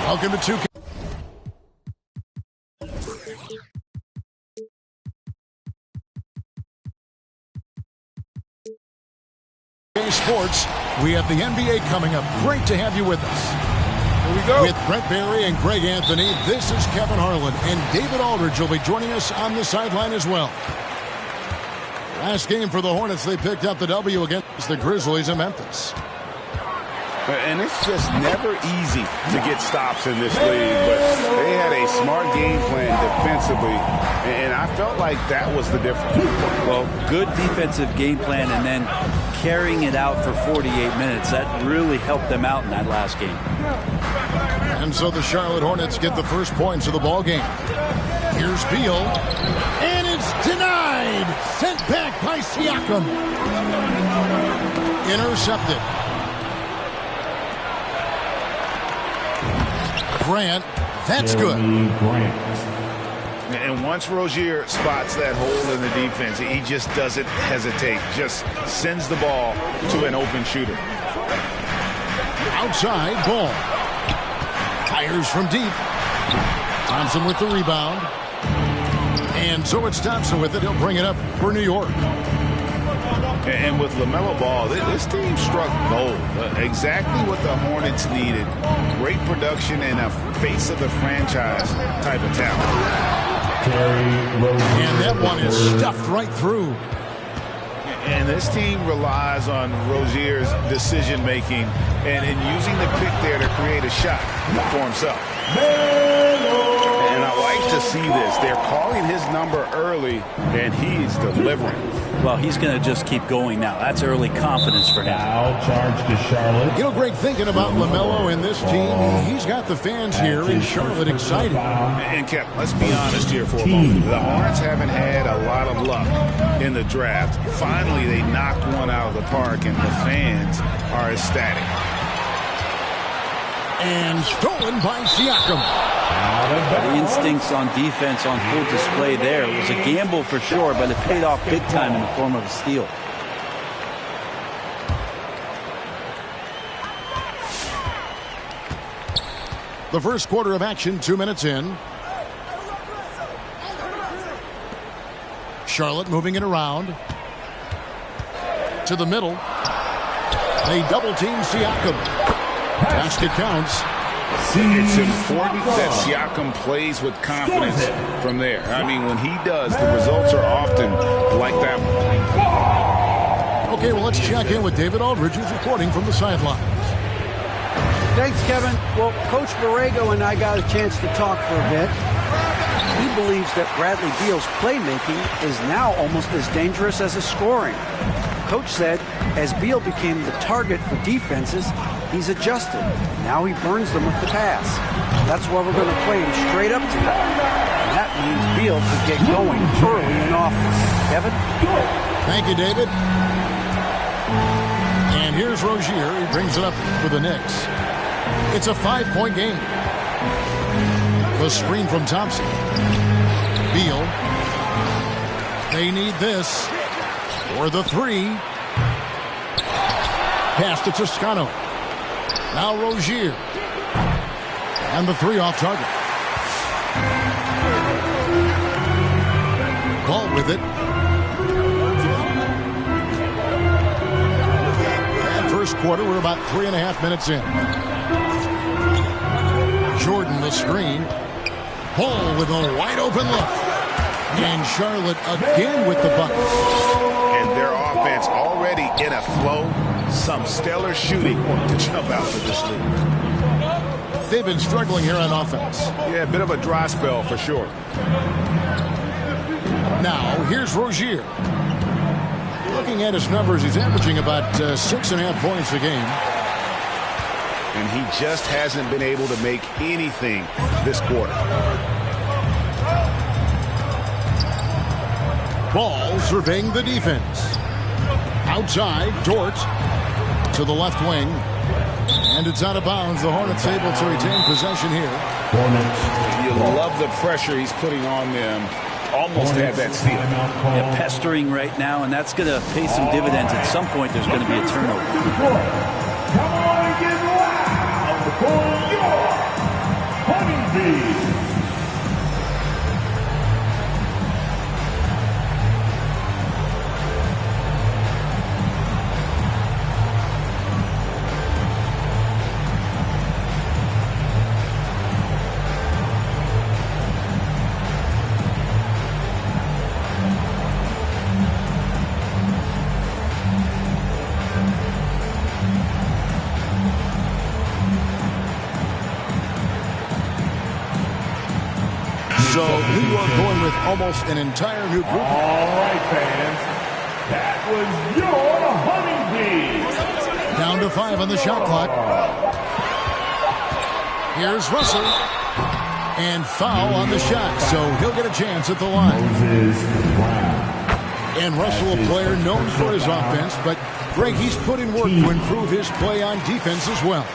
Welcome to 2K. Sports, we have the NBA coming up. Great to have you with us. Here we go. With Brent Barry and Greg Anthony, this is Kevin Harlan, and David Aldridge will be joining us on the sideline as well. Last game for the Hornets, they picked up the W against the Grizzlies in Memphis. And it's just never easy to get stops in this league, but they had a smart game plan defensively, and I felt like that was the difference. Well, good defensive game plan and then carrying it out for 48 minutes. That really helped them out in that last game. And so the Charlotte Hornets get the first points of the ball game. Here's Beal, and it's denied. Sent back by Siakam. Intercepted. Grant, that's good. And once Rozier spots that hole in the defense, he just doesn't hesitate. Just sends the ball to an open shooter. Outside, ball. Fires from deep. Thompson with the rebound. And so it's Thompson with it. He'll bring it up for New York. And with LaMelo Ball, this team struck gold. Exactly what the Hornets needed. Great production and a face of the franchise type of talent. And that one is stuffed right through. And this team relies on Rozier's decision-making and in using the pick there to create a shot for himself. And I like to see this. They're calling his number early, and he's delivering. Well, he's going to just keep going now. That's early confidence for him. Now charge to Charlotte. You know, Greg, thinking about LaMelo and this team, he's got the fans here in Charlotte excited. And, Kev, let's be honest here for a moment. The Hornets haven't had a lot of luck in the draft. Finally, they knocked one out of the park, and the fans are ecstatic. And stolen by Siakam. The instincts on defense on full display there. It was a gamble for sure, but it paid off big time in the form of a steal. The first quarter of action, 2 minutes in. Charlotte moving it around. To the middle. They double-team Siakam. Basket counts. It's important that Siakam plays with confidence from there. I mean, when he does, the results are often like that one. Okay, well, let's check in with David Aldridge, who's reporting from the sidelines. Thanks, Kevin. Well, Coach Borrego and I got a chance to talk for a bit. He believes that Bradley Beal's playmaking is now almost as dangerous as his scoring. Coach said, as Beal became the target for defenses, he's adjusted. Now he burns them with the pass. That's why we're going to play him straight up to him. And that means Beal could get going early and often. Kevin? Thank you, David. And here's Rozier. He brings it up for the Knicks. It's a 5-point game. The screen from Thompson. Beal. They need this. For the three. Pass to Toscano. Now Rozier. And the three off target. Ball with it. And first quarter, we're about 3.5 minutes in. Jordan the screen. Ball with a wide open look. And Charlotte again with the bucket. And their offense already in a flow. Some stellar shooting to jump out of this league. They've been struggling here on offense. Yeah, a bit of a dry spell for sure. Now, here's Rozier. Looking at his numbers, he's averaging about 6.5 points a game. And he just hasn't been able to make anything this quarter. Ball surveying the defense. Outside, Dort to the left wing. And it's out of bounds. The Hornets able to retain possession here. You love the pressure he's putting on them. Almost had that steal. Yeah, pestering right now, and that's going to pay some dividends. At some point, there's going to be a turnover. Come on and get loud for New York. So New York going with almost an entire new group. All right, fans. That was your honeybee. Down to 5 on the shot clock. Here's Russell. And foul on the shot, so he'll get a chance at the line. And Russell, a player known for his offense, but Greg, he's put in work to improve his play on defense as well.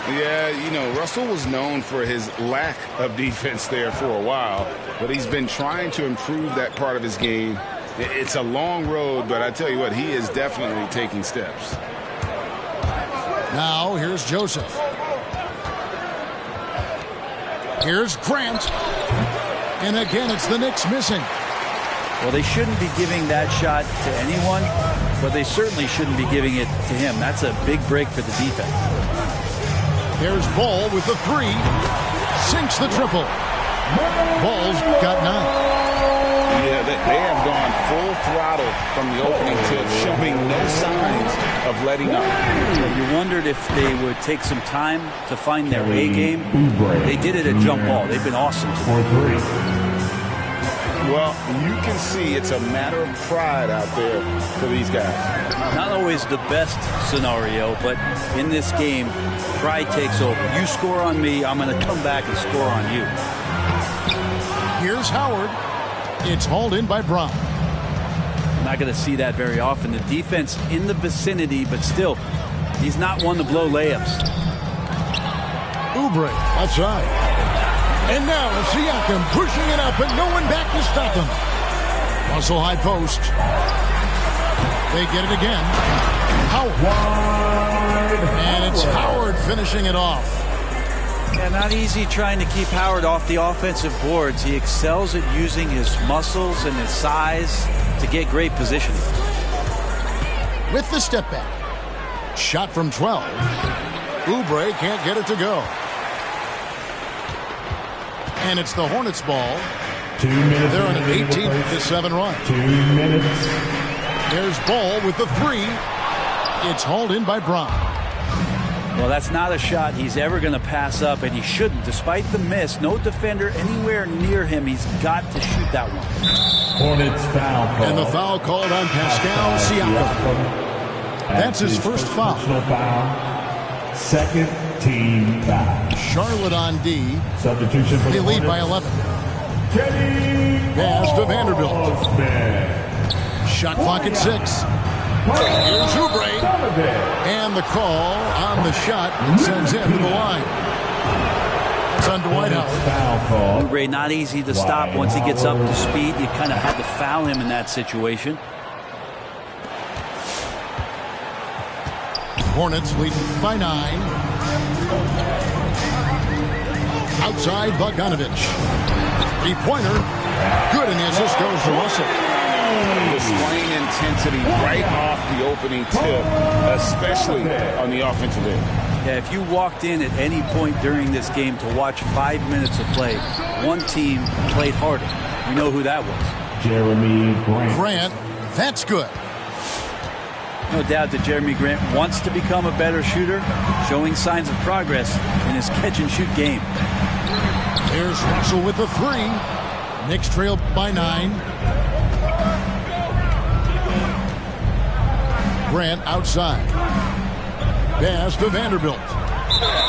Yeah, you know, Russell was known for his lack of defense there for a while, but he's been trying to improve that part of his game. It's a long road, but I tell you what, he is definitely taking steps. Now, here's Joseph. Here's Grant. And again, it's the Knicks missing. Well, they shouldn't be giving that shot to anyone, but they certainly shouldn't be giving it to him. That's a big break for the defense. There's Ball with the 3. Sinks the triple. Ball's got 9. Yeah, they have gone full throttle from the opening tip, showing no signs of letting up. You wondered if they would take some time to find their A game. They did it at jump ball. They've been awesome today. Well, you can see it's a matter of pride out there for these guys. Not always the best scenario, but in this game, pride takes over. You score on me, I'm going to come back and score on you. Here's Howard. It's hauled in by Brown. Not going to see that very often. The defense in the vicinity, but still, he's not one to blow layups. Oubre outside. And now Siakam pushing it up, and no one back to stop him. Russell high post. They get it again. Howard. And it's Howard finishing it off. Yeah, not easy trying to keep Howard off the offensive boards. He excels at using his muscles and his size to get great positioning. With the step back. Shot from 12. Oubre can't get it to go. And it's the Hornets ball. 2 minutes. They're on an 18-7 run. 2 minutes. There's Ball with the 3. It's hauled in by Brown. Well, that's not a shot he's ever going to pass up, and he shouldn't. Despite the miss, no defender anywhere near him. He's got to shoot that one. Hornets foul call. And the foul called on Pascal Siakam. That's his first foul. Foul. Second team foul. Charlotte on D. Substitution for They the lead by Hornets. 11. Kenny Pass to Vanderbilt. Osman. Shot clock at 6. Here's Oubre. And the call on the shot that sends him to the line. It's on Dwight Howard. Oubre not easy to stop once he gets up to speed. You kind of had to foul him in that situation. Hornets lead by 9. Outside Bogdanovich. 3-pointer. Good, and the assist goes to Russell. Displaying intensity right off the opening tip, especially on the offensive end. Yeah, if you walked in at any point during this game to watch 5 minutes of play, one team played harder. We know who that was. Jeremy Grant. Grant, that's good. No doubt that Jeremy Grant wants to become a better shooter, showing signs of progress in his catch-and-shoot game. Here's Russell with the 3. Knicks trail by 9. Grant outside. Pass to Vanderbilt.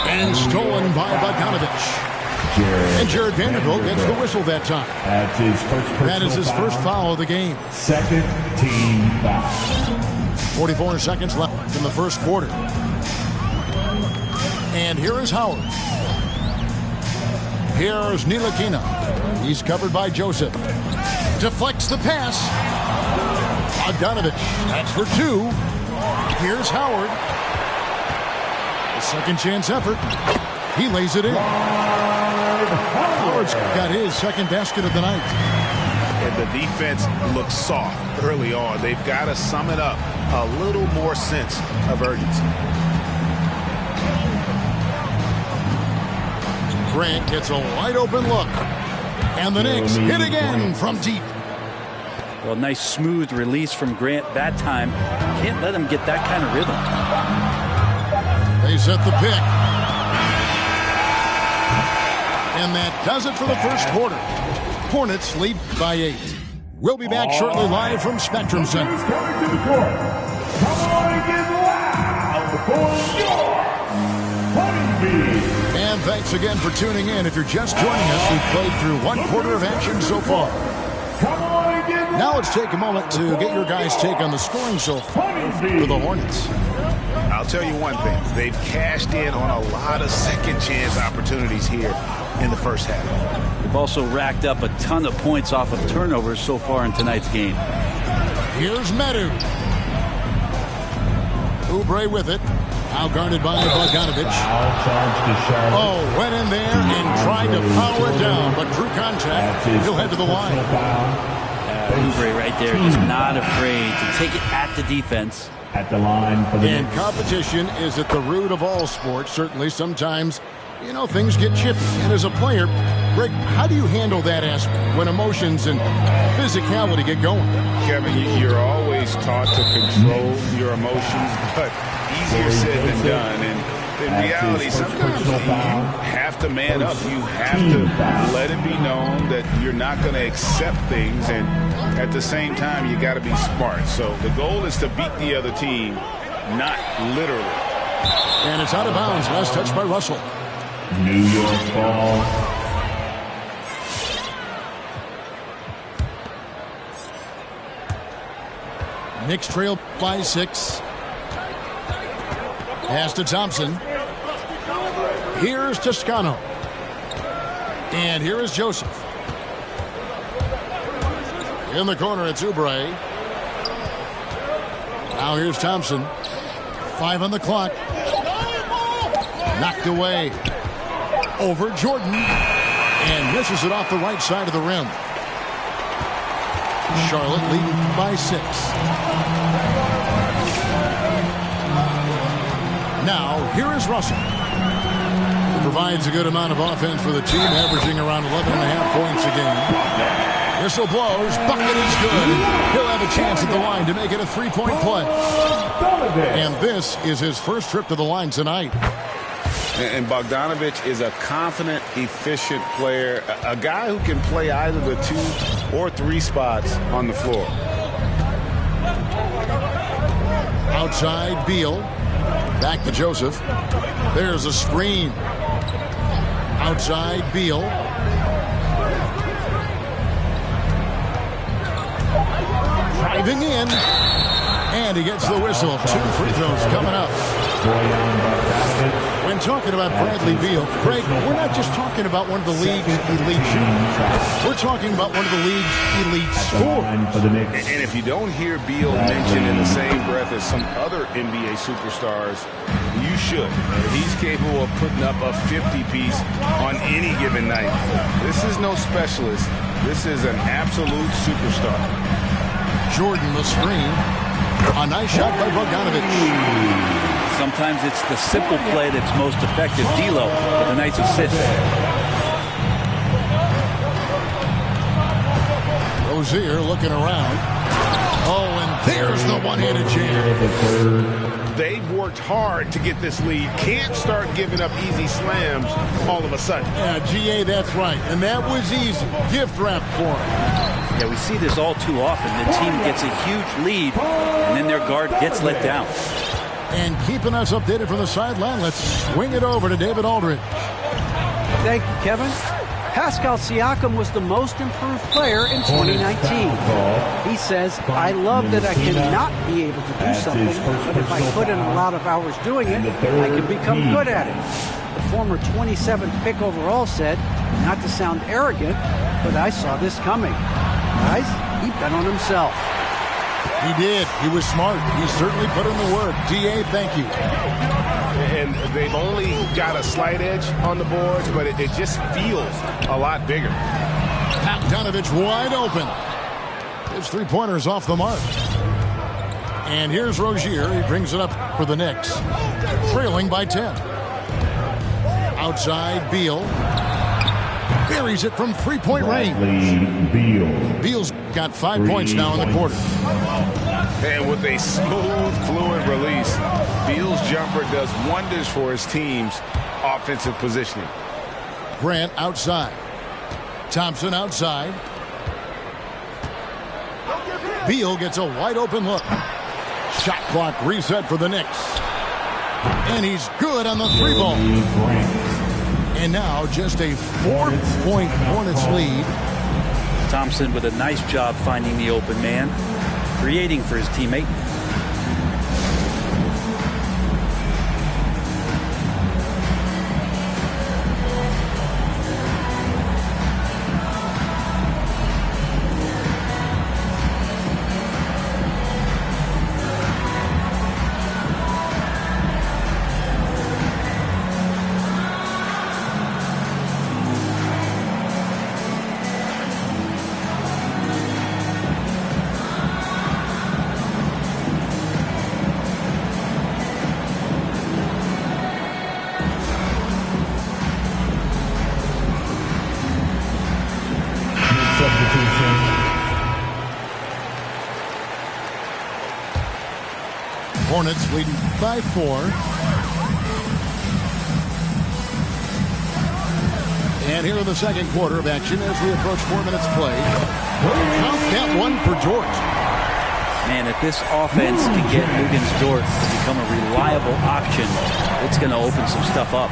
And stolen by Bogdanovich. And Jared Vanderbilt gets the whistle that time. That's his first personal That is his first foul of the game. Second team foul. 44 seconds left in the first quarter. And here is Howard. Here's Ntilikina. He's covered by Joseph. Deflects the pass. Bogdanovich. That's for 2. Here's Howard. A second chance effort. He lays it in. Howard's got his second basket of the night. And the defense looks soft early on. They've got to sum it up. A little more sense of urgency. Grant gets a wide open look. And the Knicks hit again from deep. Well, nice smooth release from Grant that time. Can't let him get that kind of rhythm. They set the pick. And that does it for the first quarter. Hornets lead by 8. We'll be back shortly live from Spectrum Center. Coming to the court. Come on and get loud for your Honeybee. And thanks again for tuning in. If you're just joining us, we've played through 1 quarter of action so far. Come on and get loud. Now let's take a moment to get your guys' take on the scoring so far for the Hornets. I'll tell you one thing. They've cashed in on a lot of second chance opportunities here in the first half. They've also racked up a ton of points off of turnovers so far in tonight's game. Here's Medu. Oubre with it. Now guarded by Bogdanovich. Oh, went in there and tried to power it down, but drew contact. He'll head to the line. Oubre right there, just not afraid to take it at the defense. At the line for the And competition is at the root of all sports. Certainly, sometimes, you know, things get chippy. And as a player, Greg, how do you handle that aspect when emotions and physicality get going? Kevin, you're always taught to control your emotions, but easier said than done. And in reality, sometimes you have to man up. You have to let it be known that you're not going to accept things. And at the same time, you got to be smart. So the goal is to beat the other team, not literally. And it's out of bounds. Last touch by Russell. New York ball. Knicks trail by 6. Pass to Thompson. Here's Toscano. And here is Joseph. In the corner, it's Oubre. Now here's Thompson. 5 on the clock. Knocked away. Over Jordan. And misses it off the right side of the rim. Charlotte leading by 6. Now, here is Russell. He provides a good amount of offense for the team, averaging around 11.5 points a game. Whistle blows. Bucket is good. He'll have a chance at the line to make it a 3-point play. And this is his first trip to the line tonight. And Bogdanovich is a confident, efficient player, a guy who can play either the 2 or 3 spots on the floor. Outside, Beal. Back to Joseph. There's a screen. Outside, Beal. Driving in. And he gets the whistle. 2 free throws coming up. When talking about Bradley Beal, Craig, we're not just talking about one of the league's elite shooters. We're talking about one of the league's elite scorers. And if you don't hear Beal mentioned in the same breath as some other NBA superstars, you should. He's capable of putting up a 50-piece on any given night. This is no specialist. This is an absolute superstar. Jordan the screen. A nice shot by Bogdanovich. Sometimes it's the simple play that's most effective. D'Lo with a nice assist. Rozier looking around. Oh, and there's the one-handed jam. They've worked hard to get this lead. Can't start giving up easy slams all of a sudden. Yeah, GA, that's right. And that was easy. Gift wrap for him. Yeah, we see this all too often. The team gets a huge lead, and then their guard gets let down. And keeping us updated from the sideline, let's swing it over to David Aldridge. Thank you, Kevin. Pascal Siakam was the most improved player in 2019. He says, I love that I cannot be able to do something, but if I put in a lot of hours doing it, I can become good at it. The former 27th pick overall said, not to sound arrogant, but I saw this coming. Guys, he bet on himself. He did. He was smart. He certainly put in the work. DA, thank you. And they've only got a slight edge on the boards, but it just feels a lot bigger. Bogdanovich wide open. His three-pointer's off the mark. And here's Rozier. He brings it up for the Knicks. Trailing by 10. Outside, Beal. Buries it from three-point range. Beal's got 5 points now in the quarter. And with a smooth, fluid release, Beal's jumper does wonders for his team's offensive positioning. Grant outside. Thompson outside. Beal gets a wide open look. Shot clock reset for the Knicks. And he's good on the 3-ball. And now just a 4-point Hornets lead. Thompson with a nice job finding the open man, creating for his teammate. Hornets leading by 4. And here in the second quarter of action as we approach 4 minutes play. Count that one for George. Man, if this offense can get Ligasnba to become a reliable option, it's going to open some stuff up.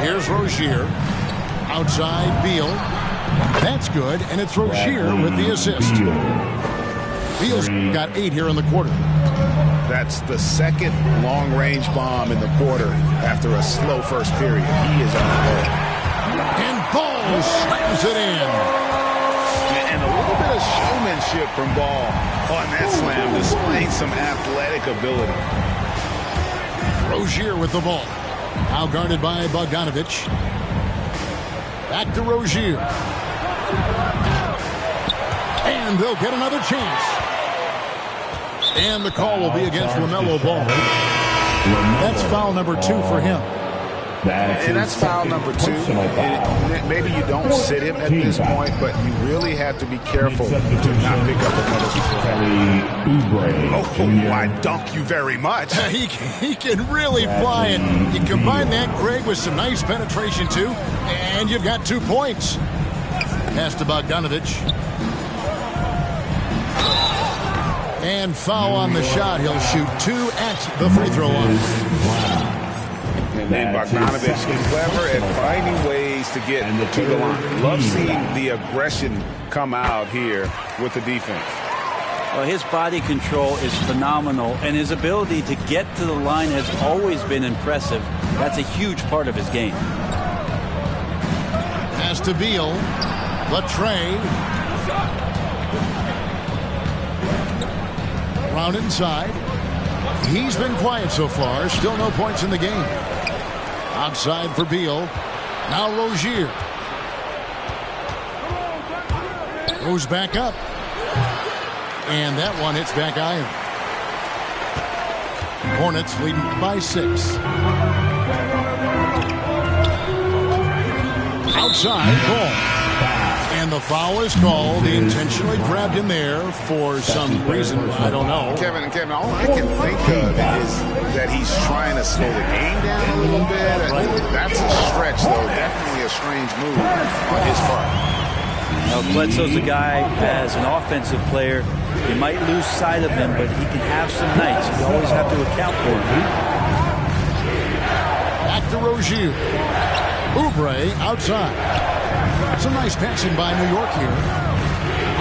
Here's Rozier. Outside Beal. That's good, and it's Rozier with the assist. Beal's got 8 here in the quarter. That's the second long-range bomb in the quarter after a slow first period. He is on the roll. And Ball slams it in. And a little bit of showmanship from Ball on that slam, displaying some athletic ability. Rozier with the ball. Now guarded by Bogdanovich. Back to Rozier. And they'll get another chance. And the call will be against LaMelo Ball. That's foul number 2 for him. And that's foul number 2. Maybe you don't sit him at this point, but you really have to be careful to not pick up another foul. Oh, I dunk you very much. He can really fly it. You combine that, Craig, with some nice penetration, too, and you've got 2 points. Pass to Bogdanovich. And foul on the shot. He'll shoot 2 at the free throw line. And Bogdanovich is clever at finding ways to get to the line. Love seeing the aggression come out here with the defense. Well, his body control is phenomenal, and his ability to get to the line has always been impressive. That's a huge part of his game. Pass to Beal. Latre. Round inside. He's been quiet so far. Still no points in the game. Outside for Beal. Now Rozier. Goes back up. And that one hits back iron. Hornets leading by 6. Outside, Ball. And the foul is called. He intentionally grabbed him there for some reason. I don't know. Kevin, all I can think of is that he's trying to slow the game down a little bit. That's a stretch, though. Definitely a strange move on his part. Now, Bledsoe's a guy, as an offensive player, you might lose sight of him, but he can have some nights. You always have to account for him. Back to Rozier. Oubre outside. Some nice passing by New York here.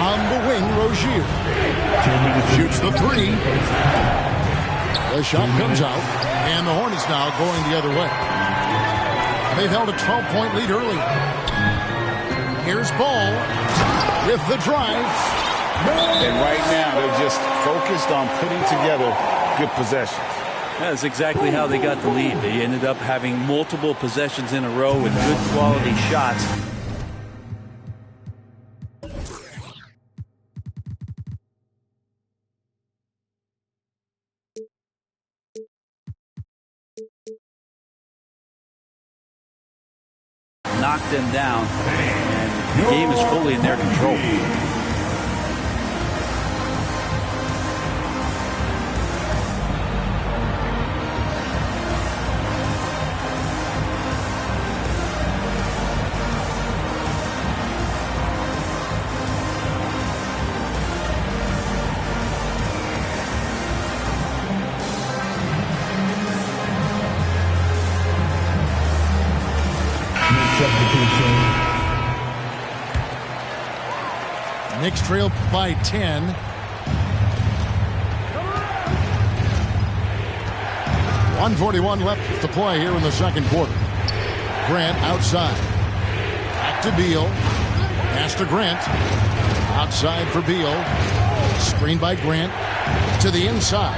On the wing, Rozier. Shoots the 3. The shot comes out, and the Hornets now going the other way. They've held a 12-point lead early. Here's Ball with the drive. And right now, they're just focused on putting together good possessions. That's exactly how they got the lead. They ended up having multiple possessions in a row with good quality shots. Knocked them down, and the game is fully in their control. Substitution. Knicks trail by 10. .141 left to play here in the second quarter. Grant outside. Back to Beal. Pass to Grant. Outside for Beal. Screen by Grant. To the inside.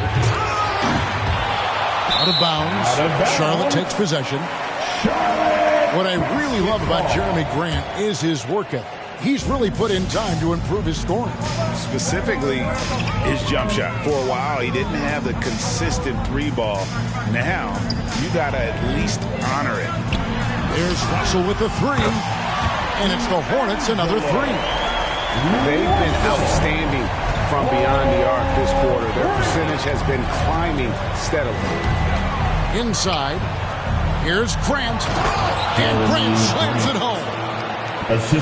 Out of bounds. Charlotte takes possession. What I really love about Jeremy Grant is his work ethic. He's really put in time to improve his scoring. Specifically, his jump shot. For a while, he didn't have the consistent three ball. Now, you got to at least honor it. There's Russell with the three. And it's the Hornets, another three. They've been outstanding from beyond the arc this quarter. Their percentage has been climbing steadily. Inside. Here's Grant. And Grant slams it home.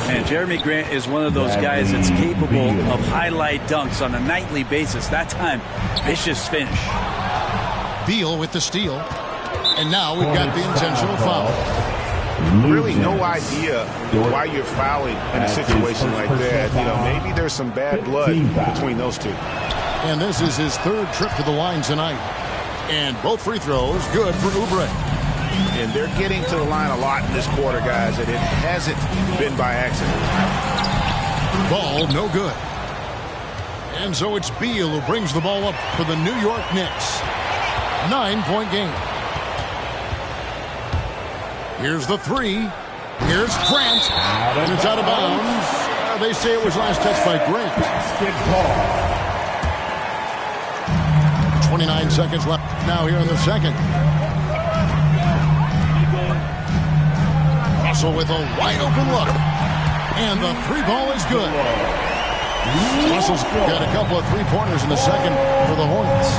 And Jeremy Grant is one of those guys that's capable of highlight dunks on a nightly basis. That time, vicious finish. Beal with the steal. And now we've got the intentional foul. Really no idea why you're fouling in a situation like that. You know, maybe there's some bad blood between those two. And this is his third trip to the line tonight. And both free throws good for Oubre. And they're getting to the line a lot in this quarter, guys, and it hasn't been by accident. Ball no good. And so it's Beal who brings the ball up for the New York Knicks. 9-point game. Here's the three. Here's Grant. And it's out of bounds. They say it was last touched by Grant. 29 seconds left now here in the second. Russell with a wide open look. And the three ball is good. Russell's got a couple of three-pointers in the second for the Hornets.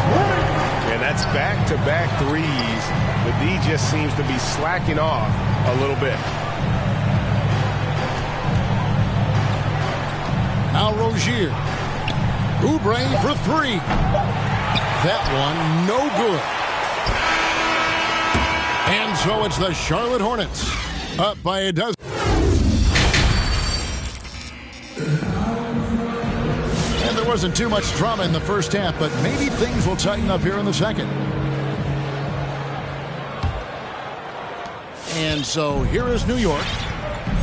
And that's back-to-back threes. The D just seems to be slacking off a little bit. Now Rozier. Oubre for three. That one no good. And so it's the Charlotte Hornets up by a dozen. And there wasn't too much drama in the first half, but maybe things will tighten up here in the second. And so here is New York,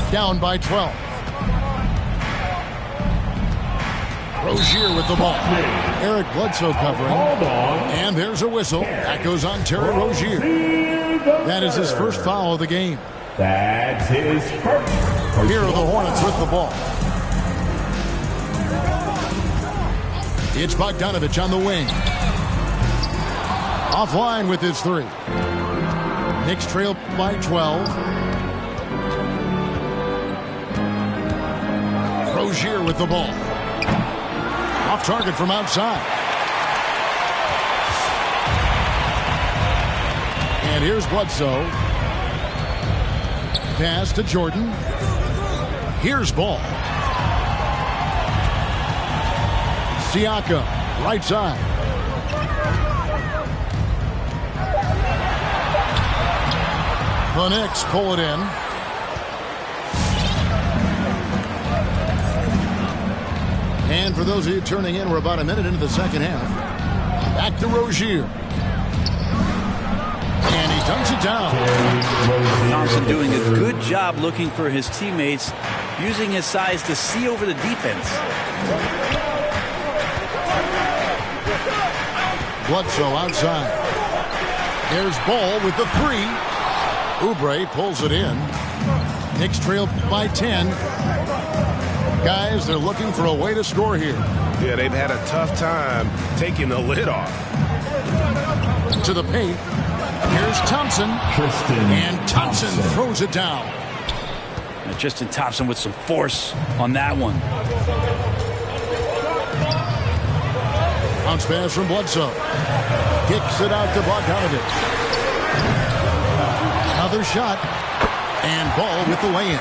down by 12. Rozier with the ball. Eric Bledsoe covering. And there's a whistle. That goes on Terry Rozier. That is his first foul of the game. That's his first. Here are the Hornets with the ball. It's Bogdanovich on the wing. Offline with his three. Knicks trail by 12. Rozier with the ball. Off target from outside. And here's Bledsoe. Pass to Jordan. Here's Ball. Siakam, right side. The Knicks pull it in. And for those of you turning in, we're about a minute into the second half. Back to Rozier. And he dunks it down. Thompson doing a good job looking for his teammates, using his size to see over the defense. Bledsoe outside. There's Ball with the three. Oubre pulls it in. Knicks trail by 10. Guys, they're looking for a way to score here. Yeah, they've had a tough time taking the lid off. To the paint. Here's Thompson. And Thompson throws it down. And Tristan Thompson with some force on that one. Bounce pass from Bledsoe. Kicks it out to Bogdanovich. Another shot. And Ball with the lay-in.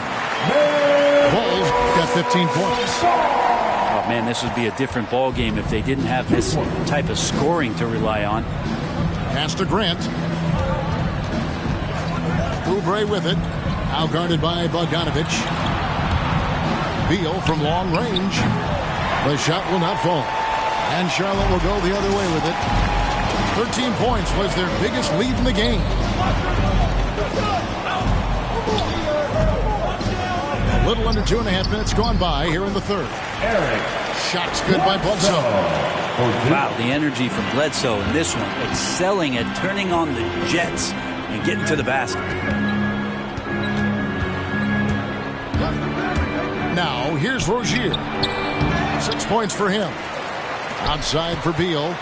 Ball's got 15 points. Oh, man, this would be a different ball game if they didn't have this type of scoring to rely on. Pass to Grant. Oubre with it. Now guarded by Bogdanovich. Beal from long range. The shot will not fall. And Charlotte will go the other way with it. 13 points was their biggest lead in the game. A little under 2.5 minutes gone by here in the third. Shots good by Bledsoe. Wow, the energy from Bledsoe in this one. Excelling at turning on the jets and getting to the basket. Now, here's Rozier. 6 points for him. Outside for Beal.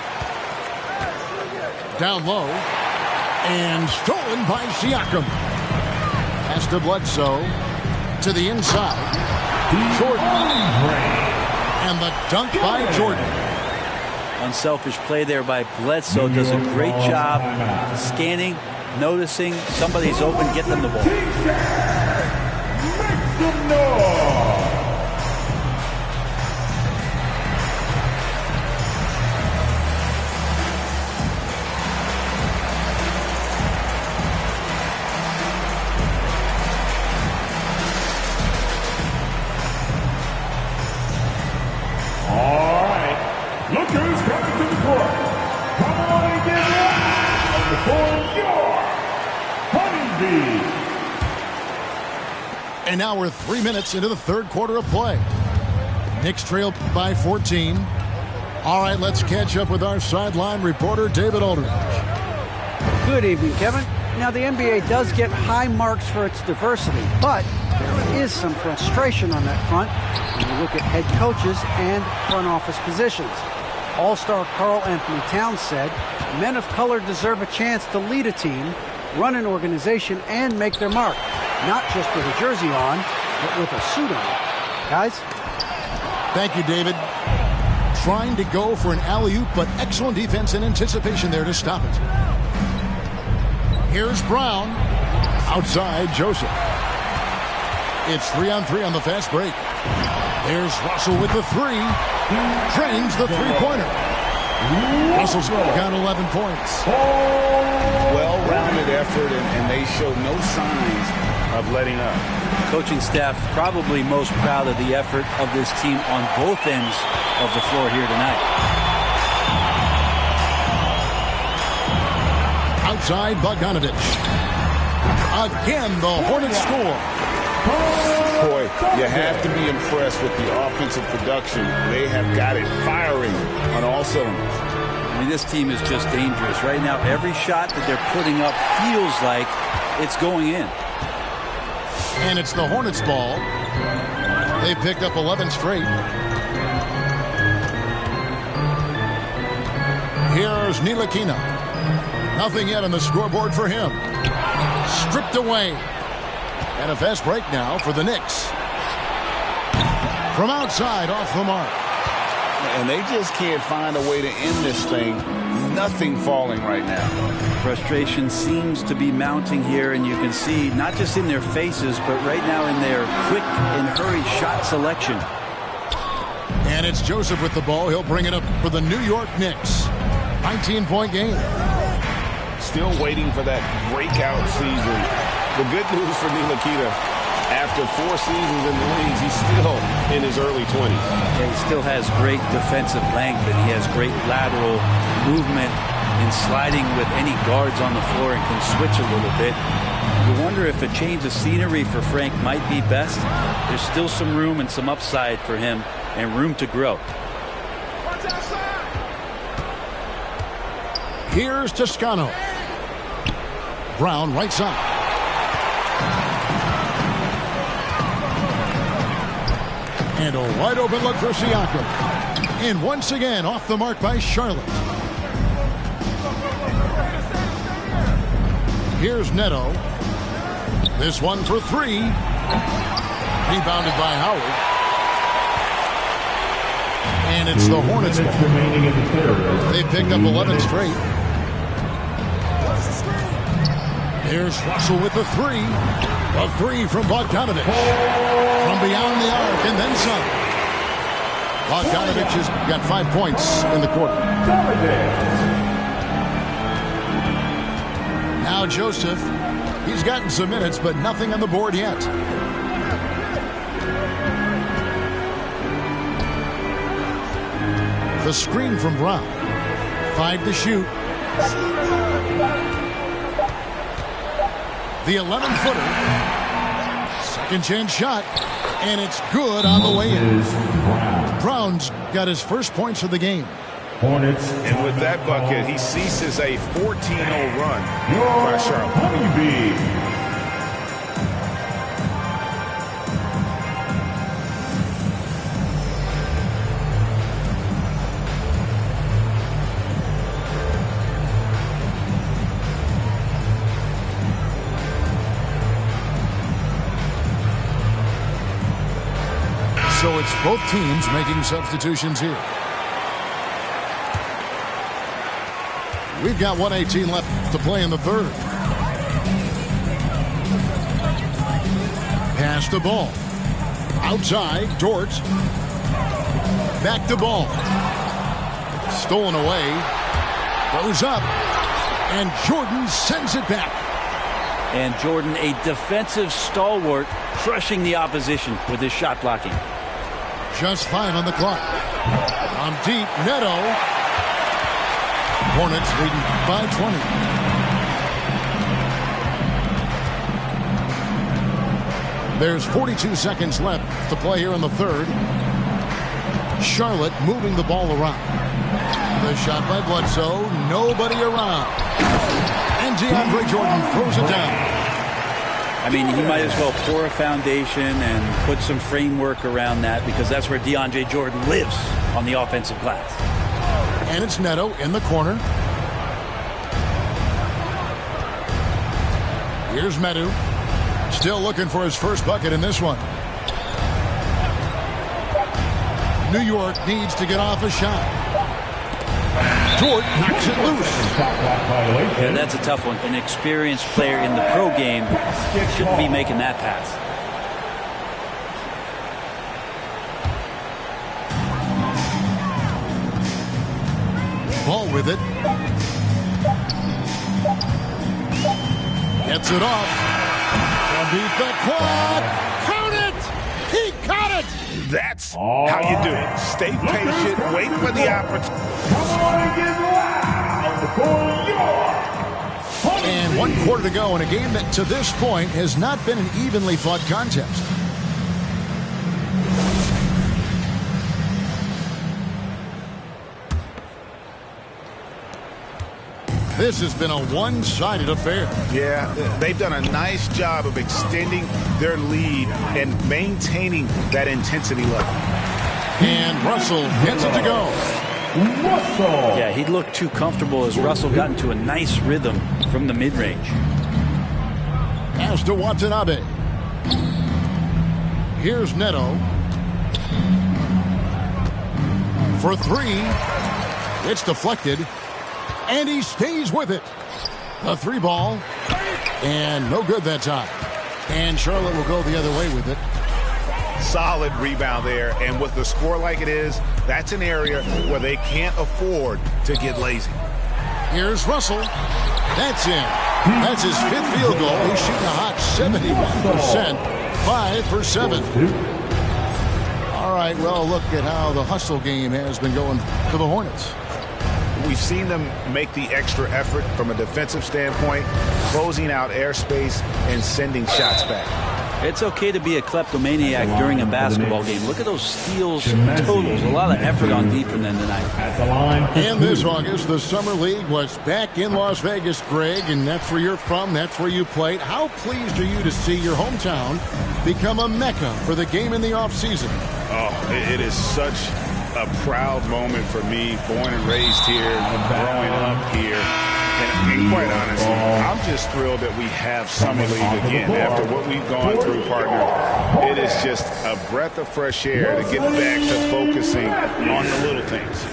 Down low. And stolen by Siakam. Pass to Bledsoe. To the inside. Jordan. And the dunk by Jordan. Unselfish play there by Bledsoe. Does a great job scanning, noticing somebody's open, get them the ball. And now we're 3 minutes into the third quarter of play. Knicks trail by 14. All right, let's catch up with our sideline reporter, David Aldridge. Good evening, Kevin. Now, the NBA does get high marks for its diversity, but there is some frustration on that front when you look at head coaches and front office positions. All-star Karl Anthony Towns said, men of color deserve a chance to lead a team, run an organization, and make their mark. Not just with a jersey on, but with a suit on. Guys? Thank you, David. Trying to go for an alley-oop, but excellent defense and anticipation there to stop it. Here's Brown. Outside, Joseph. It's 3-on-3 on the fast break. There's Russell with the three. Drains the three-pointer. Russell's got 11 points. Well-rounded effort, and they showed no signs of letting up. Coaching staff probably most proud of the effort of this team on both ends of the floor here tonight. Outside, Bogdanovich. Again, the Hornets score. Boy, you have to be impressed with the offensive production. They have got it firing on all cylinders. I mean, this team is just dangerous. Right now, every shot that they're putting up feels like it's going in. And it's the Hornets' ball. They picked up 11 straight. Here's Ntilikina. Nothing yet on the scoreboard for him. Stripped away. And a fast break now for the Knicks. From outside, off the mark. And they just can't find a way to end this thing. Nothing falling right now. Frustration seems to be mounting here, and you can see not just in their faces, but right now in their quick and hurried shot selection. And it's Joseph with the ball. He'll bring it up for the New York Knicks. 19-point game. Still waiting for that breakout season. The good news for Ntilikina, after 4 seasons in the league, he's still in his early 20s. Yeah, he still has great defensive length, and he has great lateral movement in sliding with any guards on the floor and can switch a little bit. You wonder if a change of scenery for Frank might be best. There's still some room and some upside for him and room to grow. Here's Toscano. Brown right side. And a wide open look for Siakam. And once again off the mark by Charlotte. Here's Neto. This one for three. Rebounded by Howard. And it's the Hornets ball. They picked up 11 straight. Here's Russell with the three. A three from Bogdanovich. From beyond the arc and then some. Bogdanovich has got 5 points in the quarter. Now Joseph He's gotten some minutes, but nothing on the board yet. The screen from Brown. 5 to shoot. The 11-footer. Second chance shot. And it's good on the way in. Brown's got his first points of the game. Hornets. And with that bucket, he ceases a 14-0 run by Charlotte. So it's both teams making substitutions here. We've got 1:18 left to play in the third. Pass the ball. Outside, Dort. Back to ball. Stolen away. Goes up. And Jordan sends it back. And Jordan, a defensive stalwart, crushing the opposition with his shot blocking. Just 5 on the clock. On deep, Neto. Hornets leading by 20. There's 42 seconds left to play here in the third. Charlotte moving the ball around. The shot by Bledsoe. Nobody around. And DeAndre Jordan throws it down. I mean, he might as well pour a foundation and put some framework around that, because that's where DeAndre Jordan lives on the offensive glass. And it's Neto in the corner. Here's Medu. Still looking for his first bucket in this one. New York needs to get off a shot. Dort knocks it loose. Yeah, that's a tough one. An experienced player in the pro game shouldn't be making that pass. Ball with it. Gets it off. And beat the clock. Count it! He caught it! That's how you do it. Stay patient. Wait for the opportunity. And 1 quarter to go in a game that to this point has not been an evenly fought contest. This has been a one-sided affair. Yeah, they've done a nice job of extending their lead and maintaining that intensity level. And Russell gets it to go. Yeah, he looked too comfortable as Russell got into a nice rhythm from the mid-range. Pass to Watanabe. Here's Neto. For 3. It's deflected. And he stays with it. The 3 ball. And no good that time. And Charlotte will go the other way with it. Solid rebound there. And with the score like it is, that's an area where they can't afford to get lazy. Here's Russell. That's in. That's his 5th field goal. He's shooting a hot 71%. 5 for 7. All right, well, look at how the hustle game has been going for the Hornets. We've seen them make the extra effort from a defensive standpoint, closing out airspace and sending shots back. It's okay to be a kleptomaniac during a basketball game. Look at those steals, totals. A lot of effort on deep from them tonight. And this August, the Summer League was back in Las Vegas, Greg, and that's where you're from. That's where you played. How pleased are you to see your hometown become a mecca for the game in the offseason? Oh, it is such a proud moment for me, born and raised here, growing up here. And quite honestly, I'm just thrilled that we have Summer League again. After what we've gone through, partner, it is just a breath of fresh air to get back to focusing on the little things.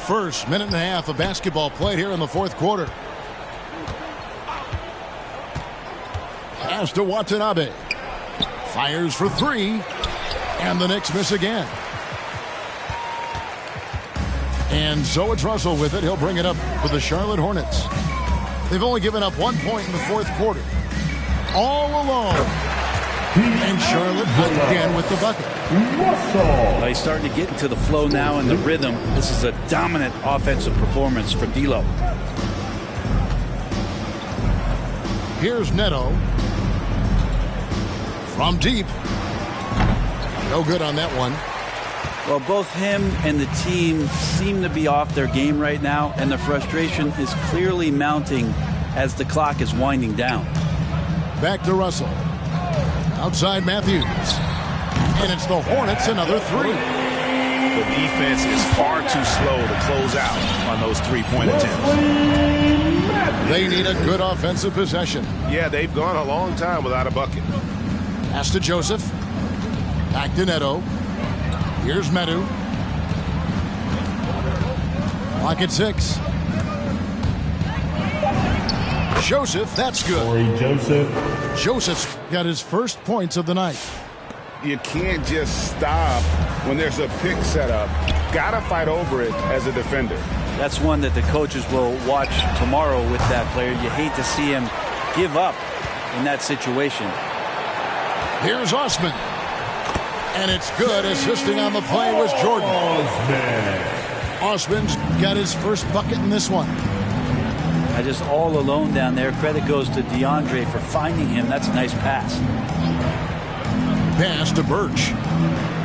First minute and a half of basketball played here in the 4th quarter. Pass to Watanabe. Fires for 3. And the Knicks miss again. And so it's Russell with it. He'll bring it up for the Charlotte Hornets. They've only given up 1 point in the fourth quarter. All alone. And Charlotte again with the bucket. Well, he's starting to get into the flow now and the rhythm. This is a dominant offensive performance from D'Lo. Here's Neto. From deep. No good on that one. Well, both him and the team seem to be off their game right now, and the frustration is clearly mounting as the clock is winding down. Back to Russell. Outside Matthews. And it's the Hornets, another three. The defense is far too slow to close out on those three-point attempts. They need a good offensive possession. Yeah, they've gone a long time without a bucket. Pass to Joseph. Back to Neto. Here's Medu. Clock at 6. Joseph, that's good. Joseph's got his first points of the night. You can't just stop when there's a pick set up. Gotta fight over it as a defender. That's one that the coaches will watch tomorrow with that player. You hate to see him give up in that situation. Here's Osman. And it's good. Assisting on the play was Jordan. Osman's got his first bucket in this one. Just all alone down there. Credit goes to DeAndre for finding him. That's a nice pass. Pass to Birch.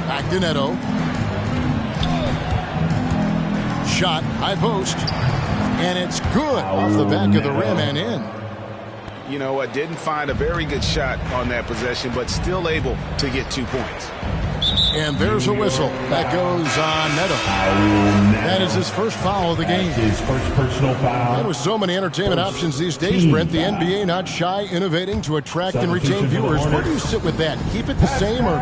Back to Neto. Shot, high post. And it's good off the back of the rim and in. You know what? Didn't find a very good shot on that possession, but still able to get 2 points. And there's a whistle. That goes on Neto. That is his first foul of the game. His first personal foul. There were so many entertainment options these days, Brent. The NBA not shy, innovating to attract and retain viewers. Where do you sit with that? Keep it the same or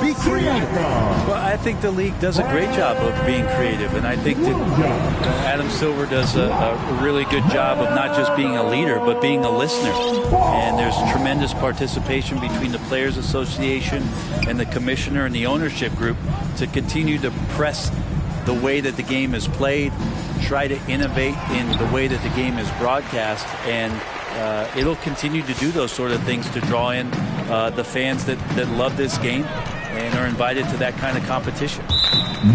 be creative? Well, I think the league does a great job of being creative, and I think that Adam Silver does a really good job of not just being a leader, but being a listener. And there's tremendous participation between the Players Association and the commissioner and the ownership group to continue to press the way that the game is played, try to innovate in the way that the game is broadcast, and it'll continue to do those sort of things to draw in the fans that love this game and are invited to that kind of competition.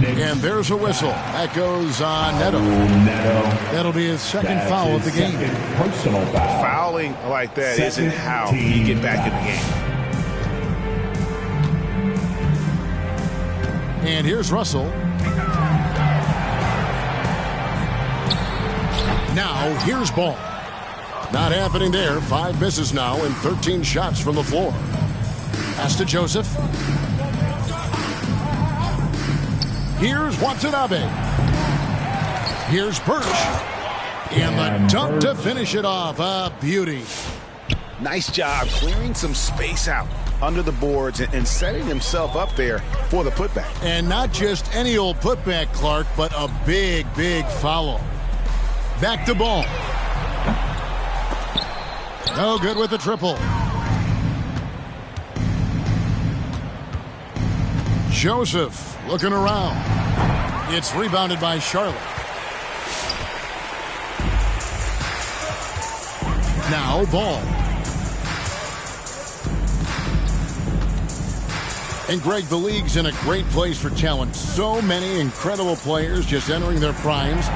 And there's a whistle. That goes on Neto. That'll be his second foul of the game. Personal foul. Fouling like that isn't how you get back in the game. And here's Russell. Now here's Ball. Not happening there. 5 misses now and 13 shots from the floor. Pass to Joseph. Here's Watanabe. Here's Birch. And the dunk to finish it off. A beauty. Nice job clearing some space out under the boards and setting himself up there for the putback. And not just any old putback, Clark, but a big, big follow. Back to Ball. No good with the triple. Joseph looking around. It's rebounded by Charlotte. Now Ball. And Greg, the league's in a great place for talent. So many incredible players just entering their primes.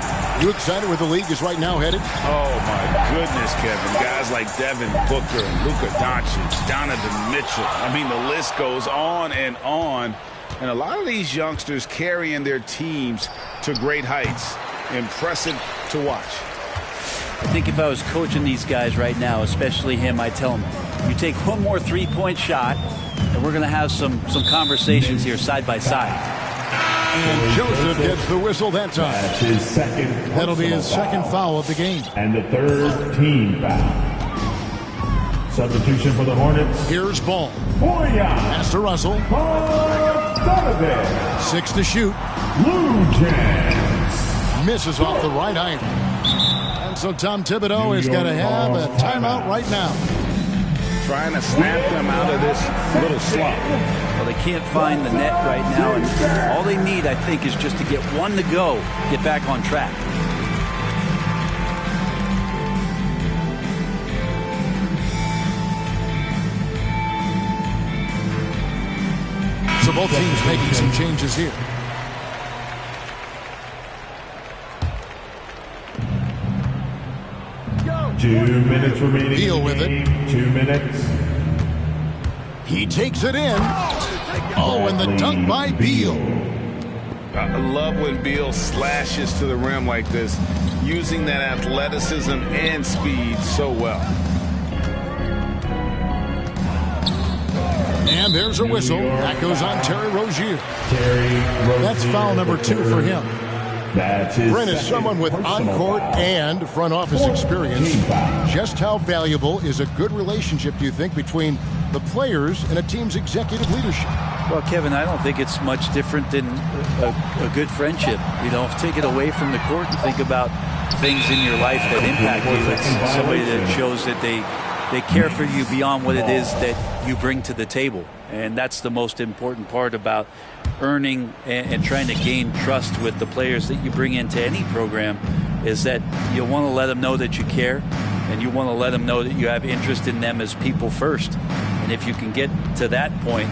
You excited where the league is right now headed? Oh, my goodness, Kevin. Guys like Devin Booker, Luka Doncic, Donovan Mitchell. I mean, the list goes on. And a lot of these youngsters carrying their teams to great heights. Impressive to watch. I think if I was coaching these guys right now, especially him, I'd tell him, you take one more three-point shot, and we're going to have some conversations here side by side. And Joseph gets the whistle that time. That's his second. That'll be his second foul of the game. And the third team foul. Substitution for the Hornets. Here's Ball. Pass to Russell. 6 to shoot. Blue Jays. Misses off the right iron. And so Tom Thibodeau has got to have a timeout right now. trying to snap them out of this little slump. Well, they can't find the net right now, and all they need, I think, is just to get one to go, get back on track. So both teams making some changes here. Go. 2 minutes remaining. Beal with it. 2 minutes. He takes it in. Oh, and the dunk by Beal. I love when Beal slashes to the rim like this, using that athleticism and speed so well. And there's a whistle. That goes on Terry Rozier. That's foul number 2 for him. Brent is someone with on-court and front office experience. Just how valuable is a good relationship, do you think, between the players and a team's executive leadership? Well, Kevin, I don't think it's much different than a good friendship. You know, take it away from the court and think about things in your life that impact you. It's somebody that shows that they care for you beyond what it is that you bring to the table. And that's the most important part about earning and trying to gain trust with the players that you bring into any program, is that you want to let them know that you care, and you want to let them know that you have interest in them as people first. And if you can get to that point,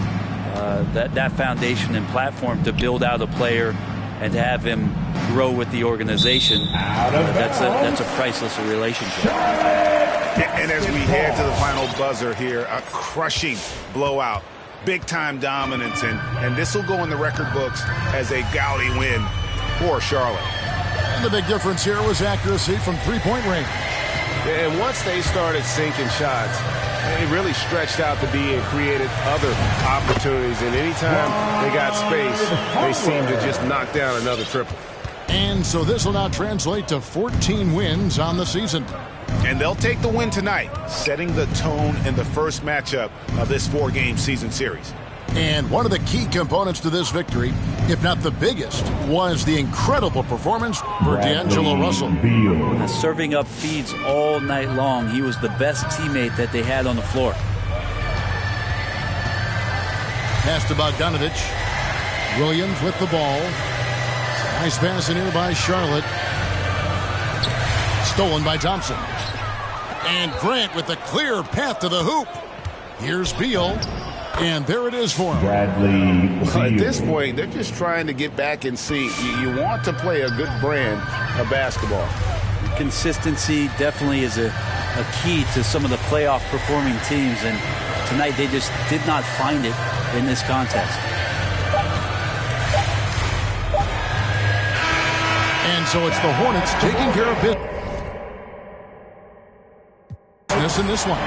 that foundation and platform to build out a player and to have him grow with the organization, that's a priceless relationship. And as we head to the final buzzer here, a crushing blowout, big-time dominance, and this will go in the record books as a gaudy win for Charlotte. And the big difference here was accuracy from three-point range. And once they started sinking shots, it really stretched out the D and created other opportunities. And anytime they got space, they seemed to just knock down another triple. And so this will now translate to 14 wins on the season. And they'll take the win tonight, setting the tone in the first matchup of this 4-game season series. And one of the key components to this victory, if not the biggest, was the incredible performance for D'Angelo Russell. Serving up feeds all night long. He was the best teammate that they had on the floor. Pass to Bogdanovich. Williams with the ball. Nice pass in here by Charlotte. Stolen by Thompson. And Grant with a clear path to the hoop. Here's Beal. And there it is for him. Well, at this point, they're just trying to get back in sync. You want to play a good brand of basketball. Consistency definitely is a key to some of the playoff performing teams. And tonight they just did not find it in this contest. And so it's the Hornets taking care of business in this one.